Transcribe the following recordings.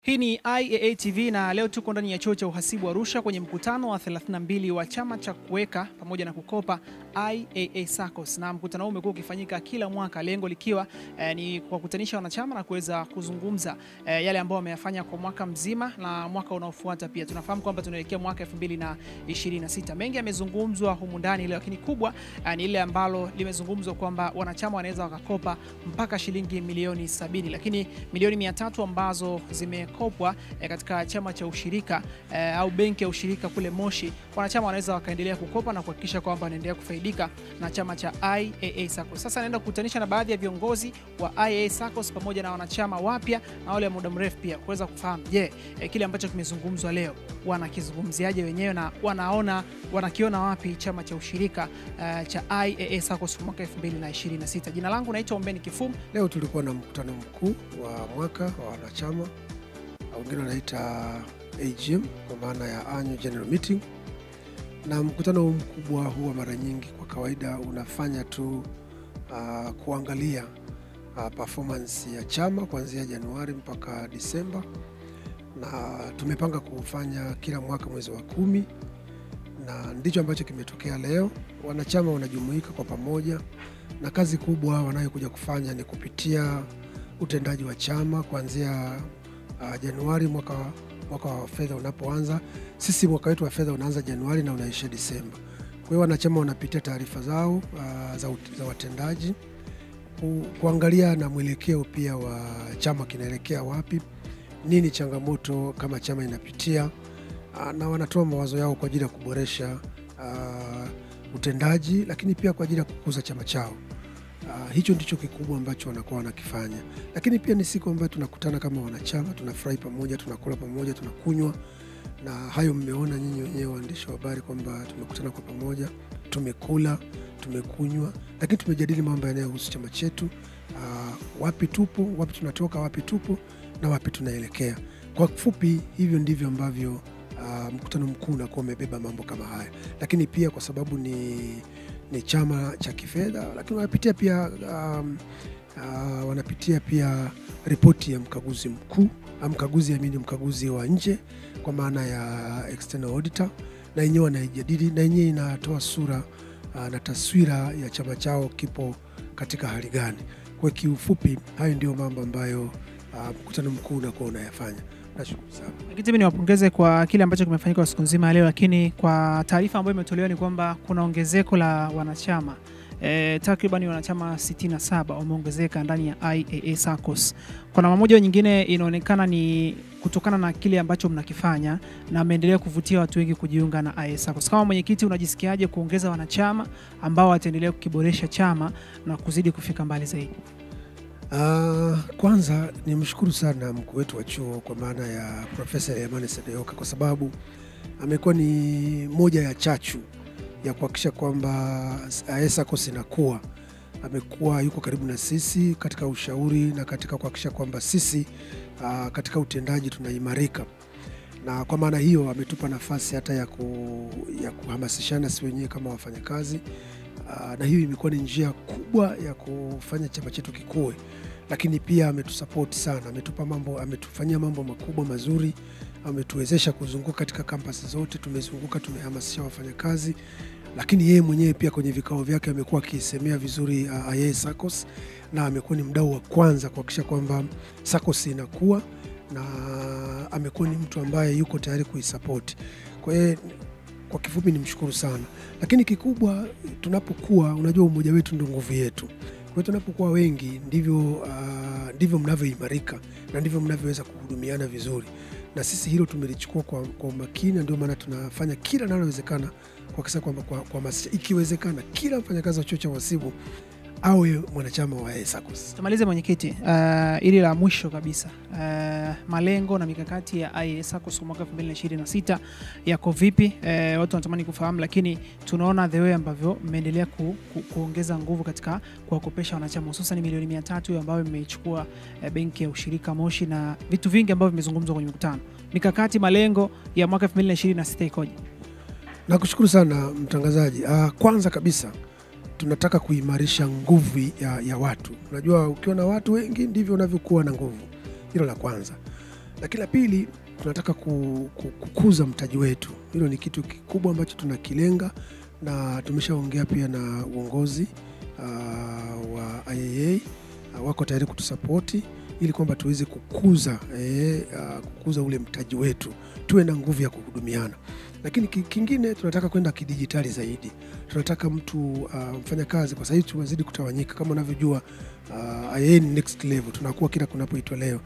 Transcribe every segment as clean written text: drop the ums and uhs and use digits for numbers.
Hii ni IAA TV na leo tuko ndani ya chuo cha uhasibu Arusha kwenye mkutano wa 32 wa chama cha kuweka pamoja na kukopa IAA SACCOS. Na mkutano huu umekuwa ukifanyika kila mwaka, lengo likiwa ni kuwakutanisha wanachama na kuweza kuzungumza yale ambao wameyafanya kwa mwaka mzima na mwaka unaofuata pia. Tunafahamu kwamba tunaelekea mwaka 2026. Mengi yamezungumzwa humu ndani leo, lakini kubwa ni ile ambalo limezungumzwa kwamba wanachama wanaweza wakakopa mpaka shilingi milioni 70, lakini milioni 300 ambazo zimekopwa katika chama cha ushirika au benki ya ushirika kule Moshi, wanachama wanaweza wakaendelea kukopa na kuhakikisha kwamba wanaendelea kufaidika na chama cha IAA SACCOS. Sasa naenda kukutanisha na baadhi ya viongozi wa IAA SACCOS pamoja na wanachama wapya na wale wa muda mrefu pia kuweza kufahamu kile ambacho kimezungumzwa leo wanakizungumziaje wenyewe na wanakiona wapi chama cha ushirika cha IAA SACCOS mwaka 2026. Jina langu naitwa Ombeni Kifumu. Leo tulikuwa na mkutano mkuu wa mwaka wa wanachama, wengine wanaita AGM kwa maana ya Annual General Meeting. Na mkutano mkubwa huwa mara nyingi kwa kawaida unafanya tu kuangalia performance ya chama kuanzia Januari mpaka Disemba, na tumepanga kufanya kila mwaka mwezi wa 10, na ndicho ambacho kimetokea leo. Wanachama wanajumuika kwa pamoja na kazi kubwa wanayokuja kufanya ni kupitia utendaji wa chama kuanzia Januari mwaka wa fedha unapoanza. Sisi mwaka wetu wa fedha unaanza Januari na unaisha Disemba. Kwa hiyo wanachama wanapitia taarifa zao za watendaji, kuangalia na mwelekeo pia wa chama kinaelekea wapi, nini changamoto kama chama inapitia, na wanatoa mawazo yao kwa ajili ya kuboresha utendaji, lakini pia kwa ajili ya kukuza chama chao. Hicho ndicho kikubwa ambacho wanakuwa wanakifanya. Lakini pia ni siku ambayo tunakutana kama wanachama, tunafurahi pamoja, tunakula pamoja, tunakunywa, na hayo mmeona nyinyi wenyewe waandishi wa habari kwamba tumekutana kwa pamoja, tumekula, tumekunywa, lakini tumejadili mambo yanayohusu chama chetu, wapi tupo, wapi tunatoka, wapi tupo na wapi tunaelekea. Kwa kifupi hivyo ndivyo ambavyo mkutano mkuu unakuwa umebeba mambo kama haya. Lakini pia kwa sababu ni chama cha kifedha, lakini wanapitia pia ripoti ya mkaguzi mkuu, mkaguzi wa nje kwa maana ya external auditor, na yenyewe wanaijadili, na yenyewe inatoa sura na taswira ya chama chao kipo katika hali gani. Kwa kiufupi hayo ndio mambo ambayo mkutano mkuu unakuwa unayafanya. Nashukuru sana. Mimi niwapongeze kwa kile ambacho kimefanyika siku nzima leo, lakini kwa taarifa ambayo imetolewa ni kwamba kuna ongezeko la wanachama. Takriban wanachama 67 wameongezeka ndani ya IAA SACCOS. Kwa namna moja nyingine inaonekana ni kutokana na kile ambacho mnakifanya na ameendelea kuvutia watu wengi kujiunga na IAA SACCOS. Kama mwenyekiti unajisikiaje kuongeza wanachama ambao wataendelea kukiboresha chama na kuzidi kufika mbali zaidi? Kwanza nimshukuru sana mkuu wetu wa chuo kwa maana ya Profesa Emmanuel Sedeoka, kwa sababu amekuwa ni moja ya chachu ya kuhakikisha kwamba IAA SACCOS inakuwa. Amekuwa yuko karibu na sisi katika ushauri na katika kuhakikisha kwamba sisi katika utendaji tunaimarika, na kwa maana hiyo ametupa nafasi hata ya kuhamasishana sisi wenyewe kama wafanyakazi, na hiyo imekuwa ni njia kubwa ya kufanya chama chetu kikue. Lakini pia ametusupport sana, ametufanyia mambo makubwa mazuri, ametuwezesha kuzunguka katika kampasi zote, tumehamasisha wafanyakazi, lakini yeye mwenyewe pia kwenye vikao vyake amekuwa akisemea vizuri IAA SACCOS, na amekuwa ni mdau wa kwanza kuhakikisha kwamba SACCOS inakuwa, na amekuwa ni mtu ambaye yuko tayari kuisupport. Kwa hiyo kwa kifupi nimshukuru sana. Lakini kikubwa tunapokuwa, unajua umoja wetu ndio nguvu yetu. Kwa hiyo tunapokuwa wengi ndivyo mnavyoimarika na ndivyo mnavyoweza kuhudumiana vizuri. Na sisi hilo tumelichukua kwa umakini, ndio maana tunafanya kila linalowezekana kuhakikisha kwamba kwa ikiwezekana kila mfanyakazi wa chuo cha uhasibu awe mwanachama wa IAA SACCOS. Tumalize mwenyekiti, ili la mwisho kabisa, malengo na mikakati ya IAA SACCOS mwaka 2026 yako vipi? Watu wanatamani kufahamu, lakini tunaona the way ambavyo mmeendelea kuongeza nguvu katika kuwakopesha wanachama, hususan milioni 300 ambayo mmeichukua benki ya ushirika Moshi, na vitu vingi ambavyo vimezungumzwa kwenye mkutano. Mikakati, malengo ya mwaka 2026 ikoje? Nakushukuru sana mtangazaji. Kwanza kabisa tunataka kuimarisha nguvu ya watu. Unajua ukiwa na watu wengi ndivyo unavyokuwa na nguvu. Hilo la kwanza. Lakini la pili, tunataka kukuza mtaji wetu. Hilo ni kitu kikubwa ambacho tunakilenga, na tumeshaongea pia na uongozi wa IAA, wako tayari kutusapoti ili kwamba tuweze kukuza ule mtaji wetu, tuwe na nguvu ya kuhudumiana. Lakini kingine, tunataka kwenda kidijitali zaidi. Tunataka mtu mfanya kazi, kwa sababu tunazidi kutawanyika kama unavyojua. IAA ni next level, tunakuwa kila kunapoitwa leo.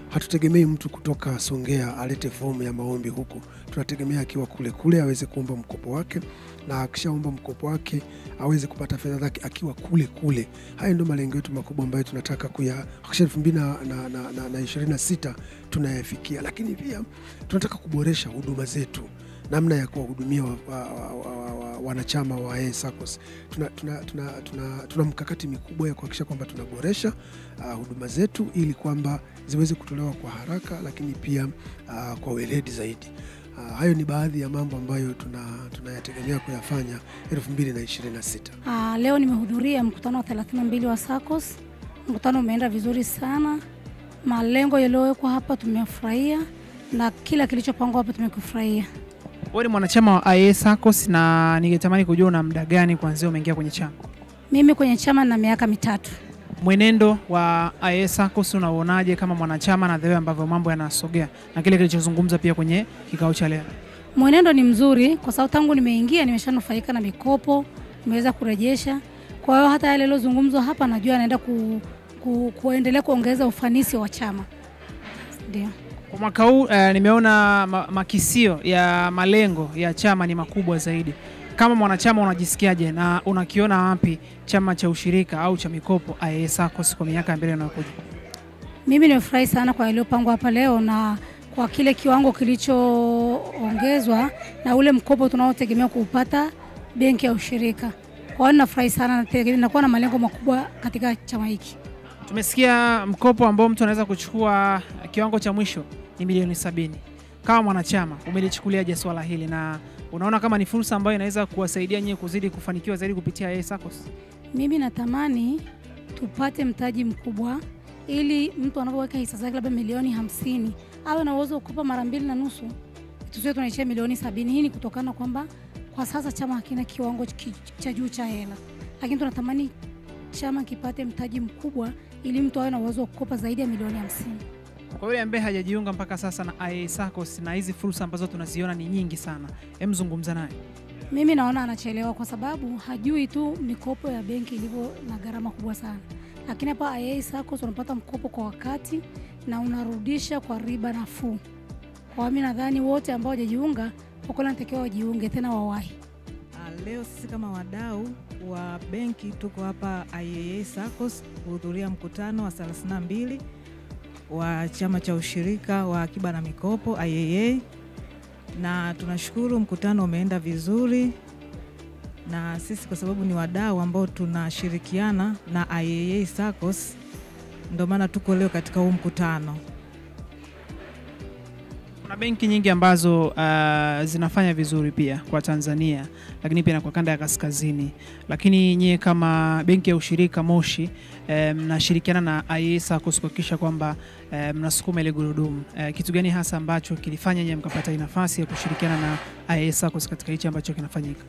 Hatutegemei mtu kutoka Songea alete fomu ya maombi huku. Tunategemea akiwa kule aweze kuomba mkopo wake, na akishaomba mkopo wake aweze kupata fedha zake akiwa kule. Haya ndio malengo yetu makubwa ambayo tunataka kuhakikisha 2026 tunayafikia. Lakini pia tunataka kuboresha huduma zetu, namna ya kuwahudumia wanachama wa IAA SACCOS. Tuna mkakati mikubwa ya kuhakikisha kwamba tunaboresha huduma zetu ili kwamba ziweze kutolewa kwa haraka, lakini pia kwa weledi zaidi. Hayo ni baadhi ya mambo ambayo tunayategemea kuyafanya 2026. Leo nimehudhuria mkutano wa 32 wa SACCOS. Mkutano umeenda vizuri sana. Malengo yaliyowekwa hapa tumeyafurahia, na kila kilichopangwa hapa tumekufurahia. Wewe ni mwanachama wa IAA SACCOS, na ningetamani kujua una muda gani kuanzia umeingia kwenye chama? Mimi kwenye chama na miaka 3. Mwenendo wa IAA SACCOS unauonaje kama mwanachama, na the ambavyo mambo yanasogea na kile kilichozungumza pia kwenye kikao cha leo? Mwenendo ni mzuri, kwa sababu tangu nimeingia nimeshanufaika na mikopo, nimeweza kurejesha. Kwa hiyo hata yale yaliyozungumzwa hapa najua anaenda kuendelea kuongeza ufanisi wa chama. Ndio. Kwa mwaka huu nimeona makisio ya malengo ya chama ni makubwa zaidi. Kama mwanachama unajisikiaje, na unakiona wapi chama cha ushirika au cha mikopo IAA SACCOS kwa miaka mbele inayokuja? Mimi nimefurahi sana kwa yaliyopangwa hapa leo, na kwa kile kiwango kilichoongezwa na ule mkopo tunaotegemea kuupata benki ya ushirika. Kwa hiyo ninafurahi sana, na kuwa na malengo makubwa katika chama hiki. Tumesikia mkopo ambao mtu anaweza kuchukua kiwango cha mwisho ni milioni 70. Kama mwanachama umelichukuliaje swala hili, na unaona kama ni fursa ambayo inaweza kuwasaidia nyinyi kuzidi kufanikiwa zaidi kupitia IAA SACCOS? Mimi natamani tupate mtaji mkubwa, ili mtu anapoweka hisa zake labda milioni 50 awe na uwezo kukopa mara 2.5. Tusiwe tunaishia milioni 70. Hii ni kutokana kwamba kwa sasa chama hakina kiwango cha juu cha hela, lakini tunatamani chama kipate mtaji mkubwa ili mtu awe na uwezo kukopa zaidi ya milioni 50. Kwa yule ambaye hajajiunga mpaka sasa na IAA SACCOS na hizi fursa ambazo tunaziona ni nyingi sana, zungumza naye. Mimi naona anachelewa, kwa sababu hajui tu mikopo ya benki ilivyo na gharama kubwa sana. Lakini hapa IAA SACCOS unapata mkopo kwa wakati na unarudisha kwa riba nafuu. Kwa mimi nadhani wote ambao hawajajiunga kwa kweli wanatakiwa wajiunge, tena wawahi. Leo sisi kama wadau wa benki tuko hapa IAA SACCOS kuhudhuria mkutano wa 32 wa chama cha ushirika wa akiba na mikopo IAA, na tunashukuru mkutano umeenda vizuri, na sisi kwa sababu ni wadau ambao tunashirikiana na IAA SACCOS ndio maana tuko leo katika huu mkutano. Kuna benki nyingi ambazo zinafanya vizuri pia kwa Tanzania, lakini pia na kwa kanda ya kaskazini. Lakini nyie kama benki ya ushirika Moshi mnashirikiana na IAA SACCOS kuhakikisha kwamba mnasukuma ile gurudumu. Kitu gani hasa ambacho kilifanya nyie mkapata nafasi ya kushirikiana na IAA SACCOS katika hichi ambacho kinafanyika?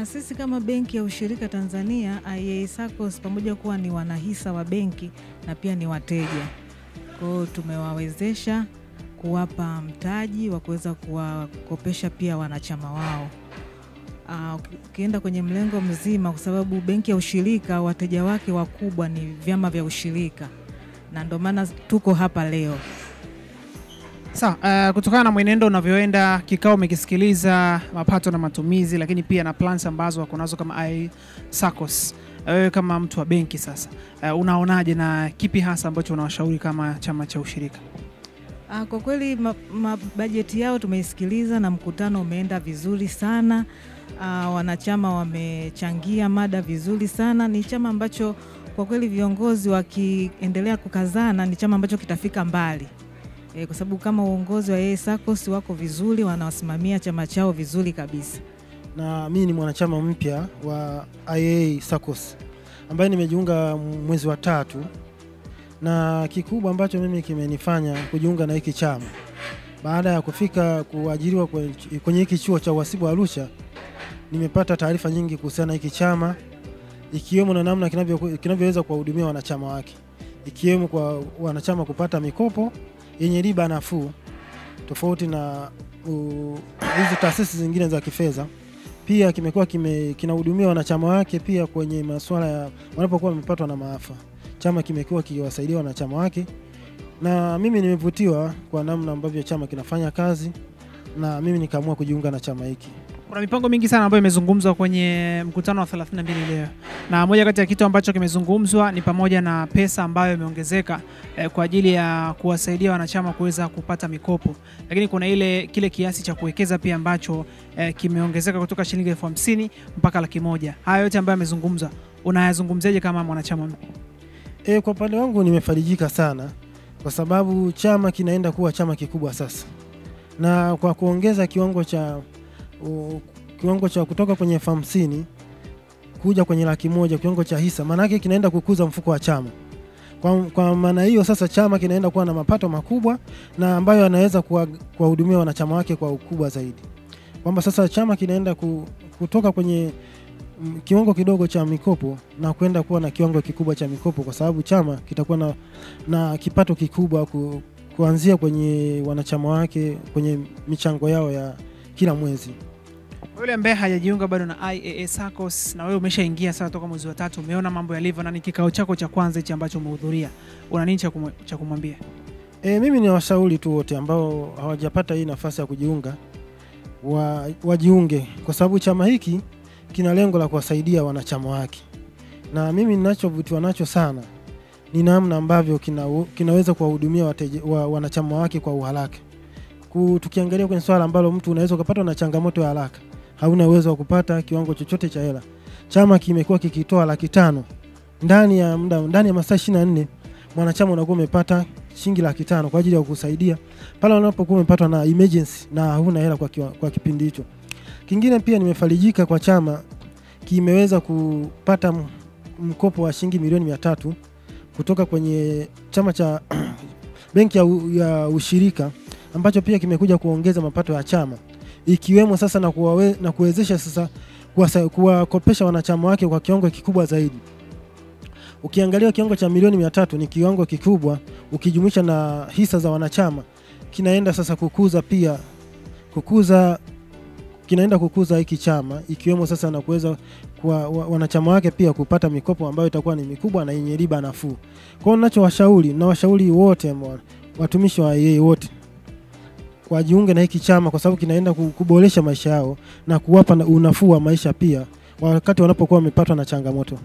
Sisi kama benki ya ushirika Tanzania, IAA SACCOS pamoja kuwa ni wanahisa wa benki na pia ni wateja. Kwa hiyo tumewawezesha kuwapa mtaji wa kuweza kuwakopesha pia wanachama wao. Ukienda kwenye mlengo mzima, kwa sababu benki ya ushirika wateja wake wakubwa ni vyama vya ushirika, na ndio maana tuko hapa leo. Sawa, kutokana na mwenendo unavyoenda, kikao umekisikiliza, mapato na matumizi, lakini pia na plans ambazo wako nazo kama IAA SACCOS. Wewe kama mtu wa benki sasa, unaonaje na kipi hasa ambacho unawashauri kama chama cha ushirika? Kwa kweli bajeti yao tumeisikiliza na mkutano umeenda vizuri sana. Wanachama wamechangia mada vizuri sana. Ni chama ambacho kwa kweli viongozi wakiendelea kukazana ni chama ambacho kitafika mbali. Kwa sababu kama uongozi wa IAA SACCOS wako vizuri, wanawasimamia chama chao vizuri kabisa. Na mimi ni mwanachama mpya wa IAA SACCOS ambaye nimejiunga mwezi wa 3, na kikubwa ambacho mimi kimenifanya kujiunga na hiki chama, baada ya kufika kuajiriwa kwenye hiki chuo cha uhasibu Arusha, nimepata taarifa nyingi kuhusiana na hiki chama, ikiwemo na namna kinavyoweza kuwahudumia wanachama wake, ikiwemo kwa wanachama kupata mikopo yenye riba nafuu tofauti na hizo taasisi zingine za kifedha. Pia kimekuwa kinahudumia wanachama wake pia kwenye masuala ya wanapokuwa wamepatwa na maafa. Chama kimekuwa kiwasaidia wanachama wake, na mimi nimevutiwa kwa namna ambavyo chama kinafanya kazi, na mimi nikaamua kujiunga na chama hiki. Kuna mipango mingi sana ambayo imezungumzwa kwenye mkutano wa 32 leo. Na moja kati ya kitu ambacho kimezungumzwa ni pamoja na pesa ambayo imeongezeka kwa ajili ya kuwasaidia wanachama kuweza kupata mikopo. Lakini kuna kile kiasi cha kuwekeza pia ambacho kimeongezeka kutoka shilingi 50,000 mpaka 100,000. Haya yote ambayo yamezungumzwa, unayazungumziaje kama mwanachama? Kwa upande wangu nimefarijika sana kwa sababu chama kinaenda kuwa chama kikubwa sasa. Na kwa kuongeza kiwango cha kutoka kwenye 50,000 kuja kwenye 100,000 kiwango cha hisa, maana yake kinaenda kukuza mfuko wa chama. Kwa maana hiyo sasa chama kinaenda kuwa na mapato makubwa na ambayo anaweza kuwahudumia wanachama wake kwa ukubwa zaidi. Kwamba sasa chama kinaenda kutoka kwenye kiwango kidogo cha mikopo na kwenda kuwa na kiwango kikubwa cha mikopo, kwa sababu chama kitakuwa na kipato kikubwa kuanzia kwenye wanachama wake kwenye michango yao ya kila mwezi. Yule ambaye hajajiunga bado na IAA SACCOS, na wewe umeshaingia sasa toka mwezi wa 3, umeona mambo yalivyo na ni kikao chako cha kwanza hichi ambacho umehudhuria, una nini cha kumwambia? Mimi ni washauri tu wote ambao hawajapata hii nafasi ya kujiunga wajiunge, kwa sababu chama hiki kina lengo la kuwasaidia wanachama wake. Na mimi ninachovutiwa nacho sana ni namna ambavyo kinaweza kuwahudumia wanachama wake kwa uharaka. Tukiangalia kwenye swala ambalo mtu unaweza kupata na changamoto ya haraka, hauna uwezo wa kupata kiwango chochote cha hela, chama kimekuwa kikitoa 500,000 ndani ya masaa 24, mwanachama unakuwa umepata shilingi 500,000 kwa ajili ya kukusaidia pale unapokuwa umepatwa na emergency na huna hela kwa kipindi hicho. Kingine pia nimefarijika kwa chama kimeweza kupata mkopo wa shilingi milioni 300 kutoka kwenye chama cha benki ya ushirika, ambacho pia kimekuja kuongeza mapato ya chama, ikiwemo sasa na kuwezesha sasa kuwakopesha wanachama wake kwa kiwango kikubwa zaidi. Ukiangalia kiwango cha milioni 300 ni kiwango kikubwa, ukijumuisha na hisa za wanachama, kinaenda sasa kinaenda kukuza hiki chama, ikiwemo sasa na kuweza kwa wanachama wake pia kupata mikopo ambayo itakuwa ni mikubwa na yenye riba nafuu. Kwa hiyo ninachowashauri wote watumishi wa IAA wote wajiunge na hiki chama, kwa sababu kinaenda kuboresha maisha yao na kuwapa unafuu wa maisha pia wakati wanapokuwa wamepatwa na changamoto.